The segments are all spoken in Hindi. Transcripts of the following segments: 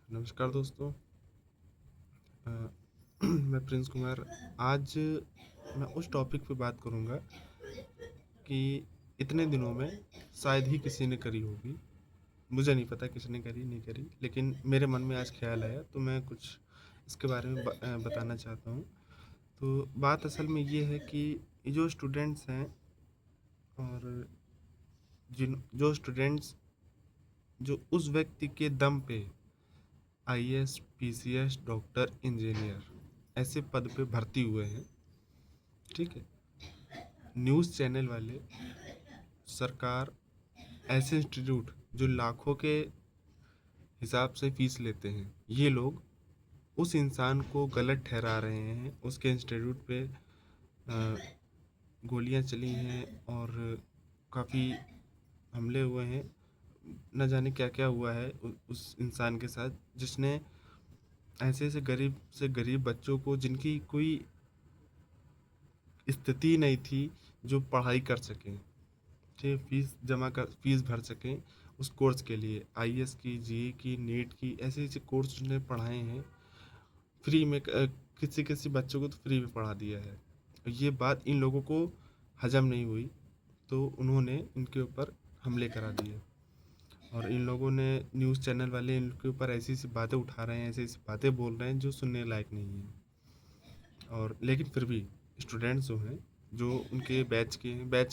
नमस्कार दोस्तों। अ, मैं प्रिंस कुमार। आज मैं उस टॉपिक पे बात करूँगा कि इतने दिनों में शायद ही किसी ने करी होगी। मुझे नहीं पता किसने करी नहीं करी, लेकिन मेरे मन में आज ख्याल आया तो मैं कुछ इसके बारे में बताना चाहता हूँ। तो बात असल में ये है कि जो स्टूडेंट्स हैं और जिन जो स्टूडेंट्स जो उस व्यक्ति के दम पे आईएएस, पीसीएस, डॉक्टर, इंजीनियर ऐसे पद पे भर्ती हुए हैं, ठीक है। न्यूज़ चैनल वाले, सरकार, ऐसे इंस्टीट्यूट जो लाखों के हिसाब से फीस लेते हैं, ये लोग उस इंसान को गलत ठहरा रहे हैं। उसके इंस्टीट्यूट पे गोलियां चली हैं और काफ़ी हमले हुए हैं। न जाने क्या क्या हुआ है उस इंसान के साथ, जिसने ऐसे ऐसे गरीब से गरीब बच्चों को, जिनकी कोई स्थिति नहीं थी, जो पढ़ाई कर सकें, ठीक, फीस भर सकें उस कोर्स के लिए, आईएएस की, जीई की, नीट की, ऐसे ऐसे कोर्स उन्होंने पढ़ाए हैं फ्री में। किसी किसी बच्चों को तो फ्री में पढ़ा दिया है। ये बात इन लोगों को हजम नहीं हुई, तो उन्होंने इनके ऊपर हमले करा दिए। और इन लोगों ने, न्यूज़ चैनल वाले इनके ऊपर ऐसी ऐसी बातें उठा रहे हैं, ऐसी ऐसी बातें बोल रहे हैं जो सुनने लायक नहीं है। और लेकिन फिर भी स्टूडेंट्स जो हैं, जो उनके बैच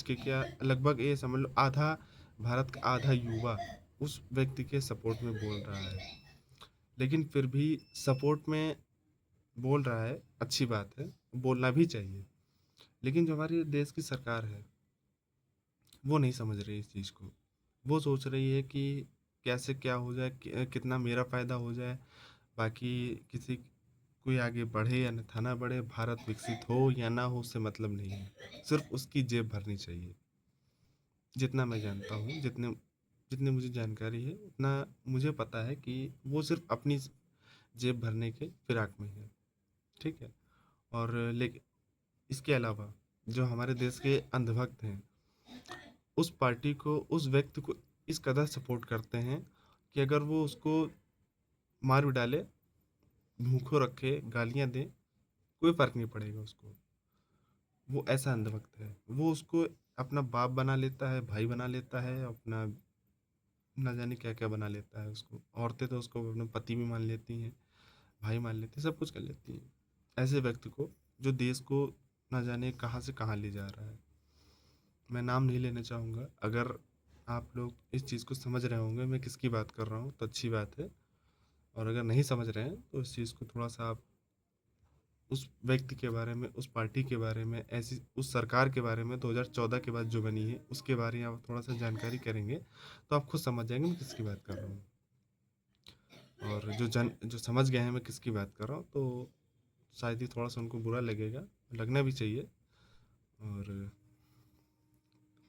के क्या, लगभग ये समझ लो आधा भारत का आधा युवा उस व्यक्ति के सपोर्ट में बोल रहा है। लेकिन फिर भी सपोर्ट में बोल रहा है, अच्छी बात है, बोलना भी चाहिए। लेकिन जो हमारे देश की सरकार है, वो नहीं समझ रही इस चीज़ को। वो सोच रही है कि कैसे क्या हो जाए, कितना मेरा फ़ायदा हो जाए, बाकी किसी कोई आगे बढ़े या न था ना बढ़े, भारत विकसित हो या ना हो, उससे मतलब नहीं है। सिर्फ उसकी जेब भरनी चाहिए। जितना मैं जानता हूँ, जितने जितनी मुझे जानकारी है, उतना मुझे पता है कि वो सिर्फ अपनी जेब भरने के फिराक में है, ठीक है। और लेकिन इसके अलावा जो हमारे देश के अंधभक्त हैं, उस पार्टी को, उस व्यक्ति को इस कदर सपोर्ट करते हैं कि अगर वो उसको मार भी डाले, भूखों रखे, गालियां दे, कोई फर्क नहीं पड़ेगा उसको। वो ऐसा अंधभक्त है, वो उसको अपना बाप बना लेता है, भाई बना लेता है, अपना ना जाने क्या क्या बना लेता है उसको। औरतें तो उसको अपना पति भी मान लेती हैं, भाई मान लेती हैं, सब कुछ कर लेती हैं। ऐसे व्यक्ति को, जो देश को ना जाने कहाँ से कहाँ ले जा रहा है। मैं नाम नहीं लेना चाहूँगा। अगर आप लोग इस चीज़ को समझ रहे होंगे मैं किसकी बात कर रहा हूँ, तो अच्छी बात है। और अगर नहीं समझ रहे हैं तो इस चीज़ को थोड़ा सा आप उस व्यक्ति के बारे में, उस पार्टी के बारे में, ऐसी उस सरकार के बारे में 2014 के बाद जो बनी है, उसके बारे में आप थोड़ा सा जानकारी करेंगे तो आप खुद समझ जाएंगे मैं किसकी बात कर रहा हूँ। और जो समझ गए हैं मैं किसकी बात कर रहा हूँ, तो शायद ही थोड़ा सा उनको बुरा लगेगा, लगना भी चाहिए। और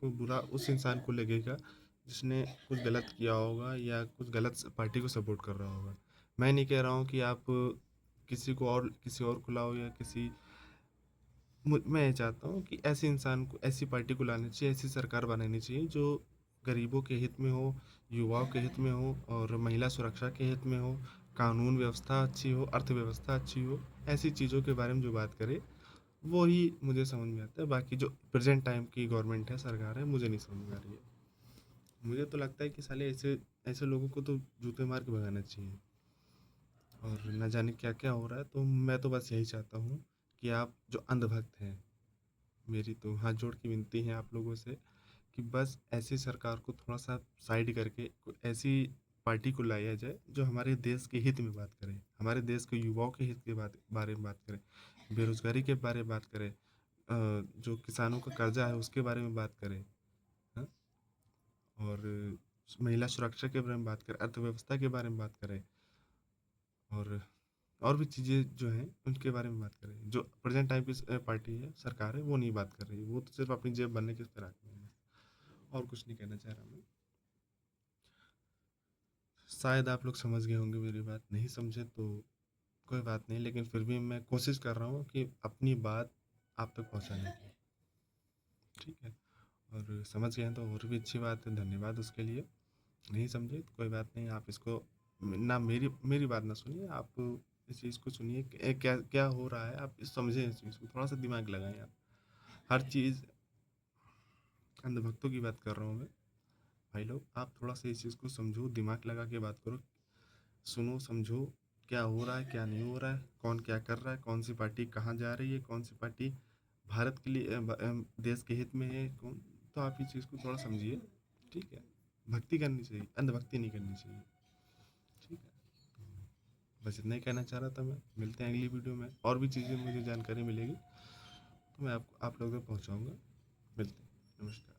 वो बुरा उस इंसान को लगेगा जिसने कुछ गलत किया होगा या कुछ गलत पार्टी को सपोर्ट कर रहा होगा। मैं नहीं कह रहा हूँ कि आप किसी और को लाओ या किसी, मैं ये चाहता हूँ कि ऐसे इंसान को, ऐसी पार्टी को लानी चाहिए, ऐसी सरकार बनानी चाहिए जो गरीबों के हित में हो, युवाओं के हित में हो, और महिला सुरक्षा के हित में हो, कानून व्यवस्था अच्छी हो, अर्थव्यवस्था अच्छी हो। ऐसी चीज़ों के बारे में जो बात करे, वो ही मुझे समझ में आता है। बाकी जो प्रेजेंट टाइम की गवर्नमेंट है, सरकार है, मुझे नहीं समझ में आ रही है। मुझे तो लगता है कि साले ऐसे ऐसे लोगों को तो जूते मार के भगाना चाहिए। और न जाने क्या क्या हो रहा है। तो मैं तो बस यही चाहता हूँ कि आप जो अंधभक्त हैं, मेरी तो हाथ जोड़ की विनती है आप लोगों से कि बस ऐसी सरकार को थोड़ा सा साइड करके कोई ऐसी पार्टी को लाया जाए जो हमारे देश के हित में बात करे, हमारे देश के युवाओं के हित के बारे में बात करे, बेरोजगारी के बारे में बात करे, जो किसानों का कर्जा है उसके बारे में बात करे, हाँ? और महिला सुरक्षा के बारे में बात करें, अर्थव्यवस्था के बारे में बात करें, और और भी चीज़ें जो हैं उनके बारे में बात करें। जो प्रेजेंट टाइम की पार्टी है, सरकार है, वो नहीं बात कर रही, वो तो सिर्फ अपनी जेब भरने की फिराक में है। और कुछ नहीं कहना चाह रहा मैं। शायद आप लोग समझ गए होंगे मेरी बात, नहीं समझे तो कोई बात नहीं, लेकिन फिर भी मैं कोशिश कर रहा हूँ कि अपनी बात आप तक पहुँचाने की, ठीक है। और समझ गए हैं तो और भी अच्छी बात है, धन्यवाद उसके लिए। नहीं समझे तो कोई बात नहीं, आप इसको ना मेरी मेरी बात ना सुनिए आप, इस चीज़ को सुनिए क्या क्या हो रहा है, आप समझें इस चीज़ को, थोड़ा सा दिमाग लगाएं आप। हर चीज़, अंधभक्तों की बात कर रहा हूँ मैं। भाई लोग आप थोड़ा सा इस चीज़ को समझो, दिमाग लगा के बात करो, सुनो समझो क्या हो रहा है क्या नहीं हो रहा है, कौन क्या कर रहा है, कौन सी पार्टी कहाँ जा रही है, कौन सी पार्टी भारत के लिए देश के हित में है कौन। तो आप इस चीज़ को थोड़ा समझिए, ठीक है। भक्ति करनी चाहिए, अंधभक्ति नहीं करनी चाहिए, ठीक है। बस इतना ही कहना चाह रहा था मैं। मिलते हैं अगली वीडियो में, और भी चीज़ें मुझे जानकारी मिलेगी तो मैं आप लोगों तक पहुँचाऊँगा। मिलते हैं, नमस्कार।